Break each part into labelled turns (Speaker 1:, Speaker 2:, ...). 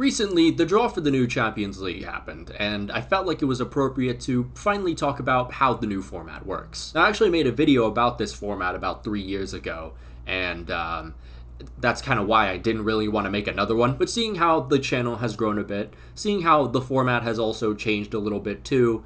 Speaker 1: Recently, the draw for the new Champions League happened, and I felt like it was appropriate to finally talk about how the new format works. I actually made a video about this format about 3 years ago, and that's kind of why I didn't really want to make another one. But seeing how the channel has grown a bit, seeing how the format has also changed a little bit too,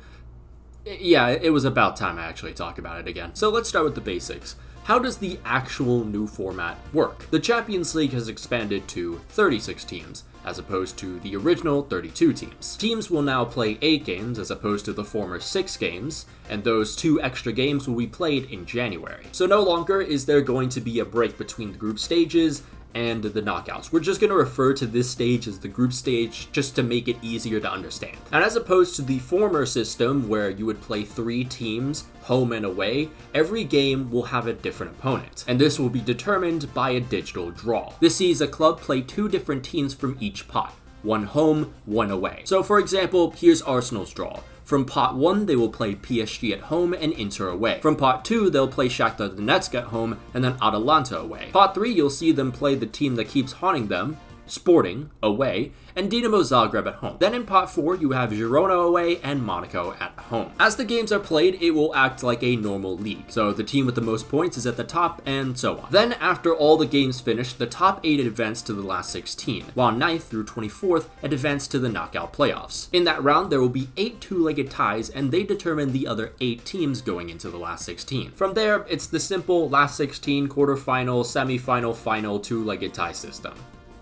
Speaker 1: yeah, it was about time I actually talk about it again. So let's start with the basics. How does the actual new format work? The Champions League has expanded to 36 teams, as opposed to the original 32 teams. Teams will now play 8 games as opposed to the former 6 games, and those 2 extra games will be played in January. So no longer is there going to be a break between the group stages and the knockouts. We're just going to refer to this stage as the group stage just to make it easier to understand. And as opposed to the former system where you would play 3 teams, home and away, every game will have a different opponent, and this will be determined by a digital draw. This sees a club play 2 different teams from each pot, one home, one away. So for example, here's Arsenal's draw. From pot 1, they will play PSG at home and Inter away. From pot 2, they'll play Shakhtar Donetsk at home and then Atalanta away. Pot 3, you'll see them play the team that keeps haunting them, Sporting, away, and Dinamo Zagreb at home. Then in pot 4, you have Girona away and Monaco at home. As the games are played, it will act like a normal league. So the team with the most points is at the top, and so on. Then after all the games finish, the top 8 advance to the last 16, while 9th through 24th advance to the knockout playoffs. In that round, there will be 8 two-legged ties, and they determine the other 8 teams going into the last 16. From there, it's the simple last 16, quarterfinal, semifinal, final, two-legged tie system.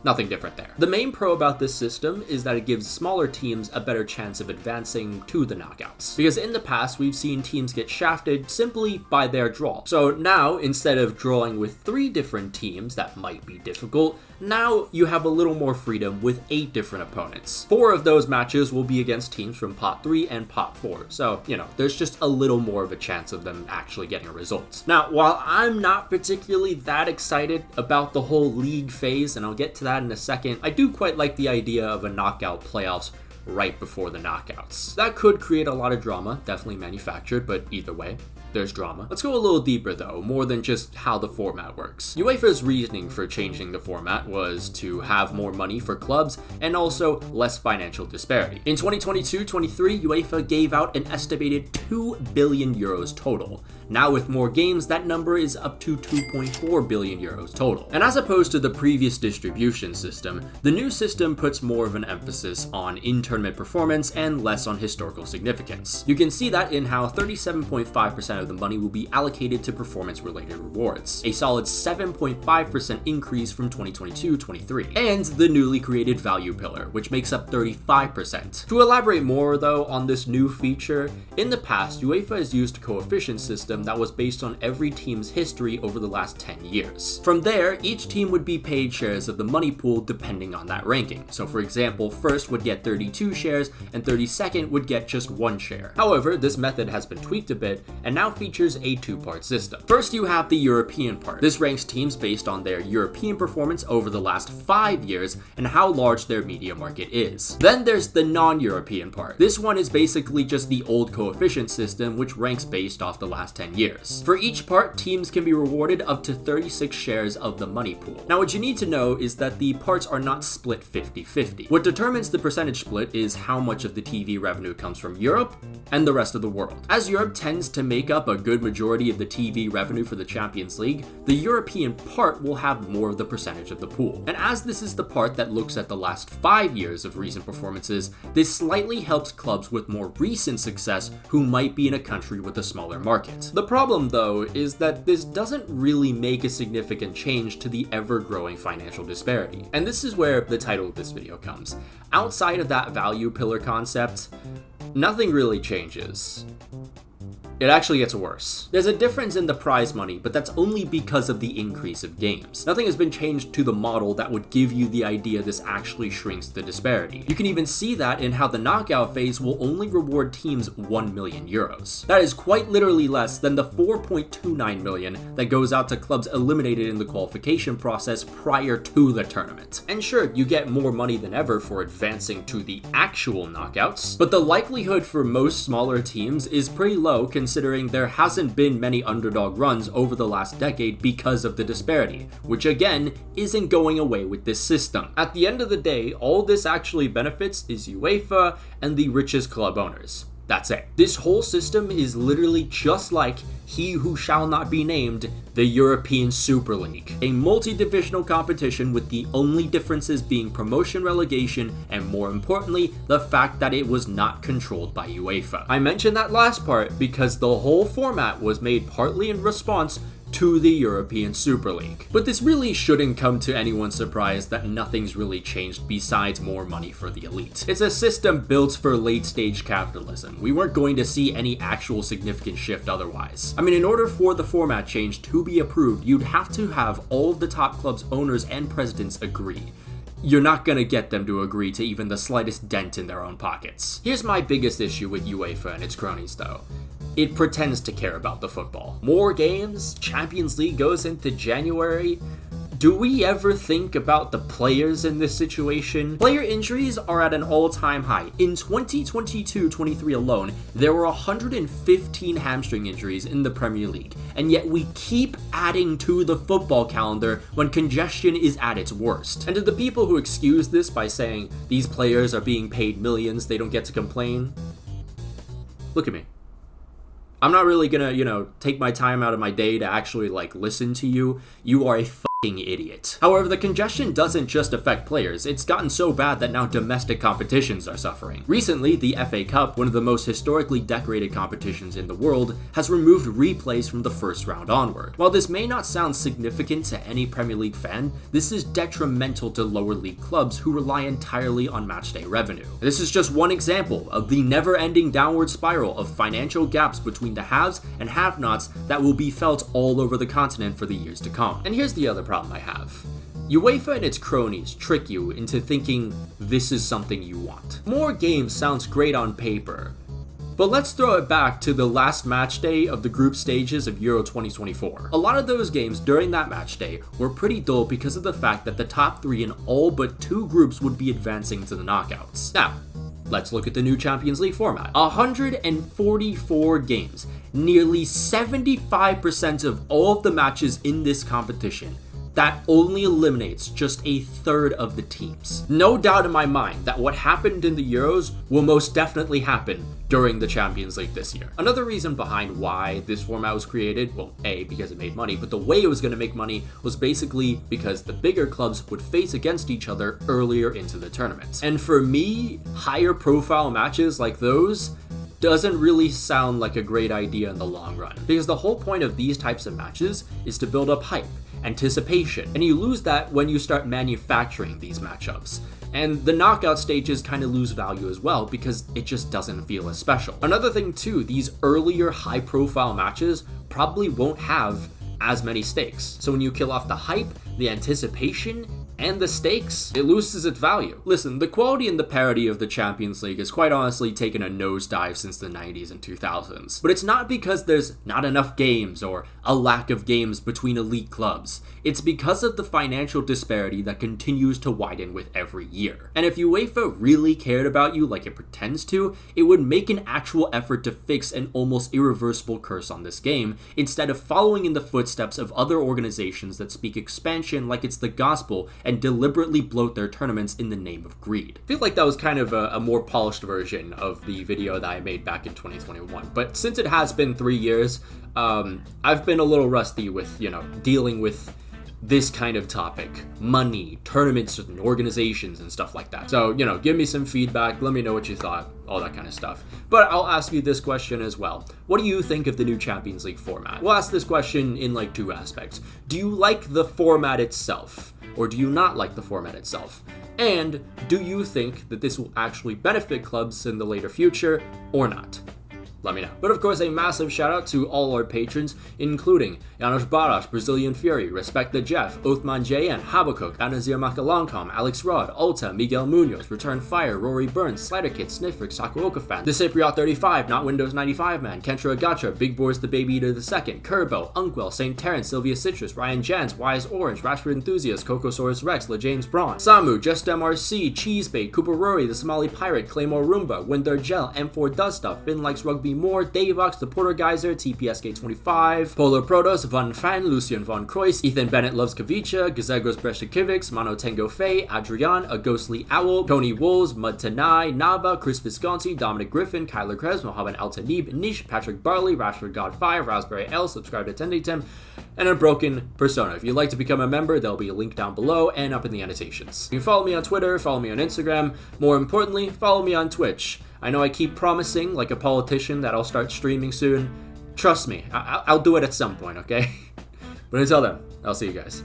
Speaker 1: Nothing different there. The main pro about this system is that it gives smaller teams a better chance of advancing to the knockouts. Because in the past, we've seen teams get shafted simply by their draw. So now, instead of drawing with 3 different teams that might be difficult, now you have a little more freedom with 8 different opponents. 4 of those matches will be against teams from pot 3 and pot 4. So, there's just a little more of a chance of them actually getting a result. Now, while I'm not particularly that excited about the whole league phase, and I'll get to that in a second, I do quite like the idea of a knockout playoffs right before the knockouts. That could create a lot of drama, definitely manufactured, but either way, there's drama. Let's go a little deeper though, more than just how the format works. UEFA's reasoning for changing the format was to have more money for clubs and also less financial disparity. In 2022-23, UEFA gave out an estimated 2 billion euros total. Now with more games, that number is up to 2.4 billion euros total. And as opposed to the previous distribution system, the new system puts more of an emphasis on in-tournament performance and less on historical significance. You can see that in how 37.5% of the money will be allocated to performance-related rewards, a solid 7.5% increase from 2022-23, and the newly created value pillar, which makes up 35%. To elaborate more though on this new feature, in the past, UEFA has used a coefficient system that was based on every team's history over the last 10 years. From there, each team would be paid shares of the money pool depending on that ranking. So for example, first would get 32 shares and 32nd would get just 1 share. However, this method has been tweaked a bit and now features a 2-part system. First, you have the European part. This ranks teams based on their European performance over the last 5 years and how large their media market is. Then there's the non-European part. This one is basically just the old coefficient system, which ranks based off the last 10 years. For each part, teams can be rewarded up to 36 shares of the money pool. Now, what you need to know is that the parts are not split 50-50. What determines the percentage split is how much of the TV revenue comes from Europe and the rest of the world. As Europe tends to make up a good majority of the TV revenue for the Champions League, the European part will have more of the percentage of the pool. And as this is the part that looks at the last 5 years of recent performances, this slightly helps clubs with more recent success who might be in a country with a smaller market. The problem though is that this doesn't really make a significant change to the ever-growing financial disparity. And this is where the title of this video comes. Outside of that value pillar concept, nothing really changes. It actually gets worse. There's a difference in the prize money, but that's only because of the increase of games. Nothing has been changed to the model that would give you the idea this actually shrinks the disparity. You can even see that in how the knockout phase will only reward teams 1 million euros. That is quite literally less than the 4.29 million that goes out to clubs eliminated in the qualification process prior to the tournament. And sure, you get more money than ever for advancing to the actual knockouts, but the likelihood for most smaller teams is pretty low considering considering there hasn't been many underdog runs over the last decade because of the disparity, which again isn't going away with this system. At the end of the day, all this actually benefits is UEFA and the richest club owners. That's it. This whole system is literally just like he who shall not be named, the European Super League, a multi-divisional competition with the only differences being promotion, relegation, and more importantly, the fact that it was not controlled by UEFA. I mentioned that last part because the whole format was made partly in response to the European Super League. But this really shouldn't come to anyone's surprise that nothing's really changed besides more money for the elite. It's a system built for late stage capitalism. We weren't going to see any actual significant shift otherwise. I mean, in order for the format change to be approved, you'd have to have all of the top clubs' owners and presidents agree. You're not gonna get them to agree to even the slightest dent in their own pockets. Here's my biggest issue with UEFA and its cronies though. It pretends to care about the football. More games, Champions League goes into January. Do we ever think about the players in this situation? Player injuries are at an all-time high. In 2022-23 alone, there were 115 hamstring injuries in the Premier League, and yet we keep adding to the football calendar when congestion is at its worst. And to the people who excuse this by saying these players are being paid millions, they don't get to complain, look at me. I'm not really gonna, take my time out of my day to actually, listen to you. You are a idiot. However, the congestion doesn't just affect players. It's gotten so bad that now domestic competitions are suffering. Recently, the FA Cup, one of the most historically decorated competitions in the world, has removed replays from the first round onward. While this may not sound significant to any Premier League fan, this is detrimental to lower league clubs who rely entirely on matchday revenue. This is just one example of the never-ending downward spiral of financial gaps between the haves and have-nots that will be felt all over the continent for the years to come. And here's the other problem I have. UEFA and its cronies trick you into thinking this is something you want. More games sounds great on paper, but let's throw it back to the last match day of the group stages of Euro 2024. A lot of those games during that match day were pretty dull because of the fact that the top 3 in all but 2 groups would be advancing to the knockouts. Now, let's look at the new Champions League format. 144 games, nearly 75% of all of the matches in this competition. That only eliminates just a third of the teams. No doubt in my mind that what happened in the Euros will most definitely happen during the Champions League this year. Another reason behind why this format was created, well, A, because it made money, but the way it was going to make money was basically because the bigger clubs would face against each other earlier into the tournaments. And for me, higher profile matches like those doesn't really sound like a great idea in the long run, because the whole point of these types of matches is to build up hype, anticipation, and you lose that when you start manufacturing these matchups. And the knockout stages kind of lose value as well because it just doesn't feel as special. Another thing too, these earlier high profile matches probably won't have as many stakes. So when you kill off the hype, the anticipation, and the stakes, it loses its value. Listen, the quality and the parity of the Champions League has quite honestly taken a nosedive since the 90s and 2000s. But it's not because there's not enough games or a lack of games between elite clubs. It's because of the financial disparity that continues to widen with every year. And if UEFA really cared about you like it pretends to, it would make an actual effort to fix an almost irreversible curse on this game, instead of following in the footsteps of other organizations that speak expansion like it's the gospel and deliberately bloat their tournaments in the name of greed. I feel like that was kind of a more polished version of the video that I made back in 2021. But since it has been 3 years, I've been a little rusty with, dealing with this kind of topic, money, tournaments, and organizations and stuff like that. So, give me some feedback, let me know what you thought, all that kind of stuff. But I'll ask you this question as well. What do you think of the new Champions League format? We'll ask this question in 2 aspects. Do you like the format itself? Or do you not like the format itself? And do you think that this will actually benefit clubs in the later future or not? Let me know. But of course, a massive shout out to all our patrons, including Janos Baras, Brazilian Fury, Respect the Jeff, Othman JN, Habakkuk, Anazir Makalankam, Alex Rod, Ulta, Miguel Munoz, Return Fire, Rory Burns, Slider Kid, Snifrix, Sakuoka Fan, The Cypriot 35, Not Windows 95 Man, Kentra Agacha, Big Boys the Baby Eater II, Kerbo, Unkwell, St. Terrence, Sylvia Citrus, Ryan Jans, Wise Orange, Rashford Enthusiast, Cocosaurus Rex, LeJames Braun, Samu, Just MRC, Cheesebait, Cooper Rory, The Somali Pirate, Claymore Roomba, Windar Gel, M4 Does Stuff, Finn Likes Rugby Anthony Moore, Davox, The Porter Geyser, TPSK25, Polar Protos, Unfunny, Lucien von Kreuz, Ethan Bennett Loves Kavicha, Gazegros Breshkiewicz, Mano Tango Fei, Adrian, A Ghostly Owl, Tony Wolves, Mud Tanai, Nava, Chris Visconti, Dominic Griffin, Kyler Krebs, Mohammed Al Tanib, Nish, Patrick Barley, Rashford God 5, Raspberry L, subscribe to Tenditem, and Unbroken Persona. If you'd like to become a member, there'll be a link down below and up in the annotations. You can follow me on Twitter, follow me on Instagram, more importantly, follow me on Twitch. I know I keep promising, like a politician, that I'll start streaming soon. Trust me, I'll do it at some point, okay? But until then, I'll see you guys.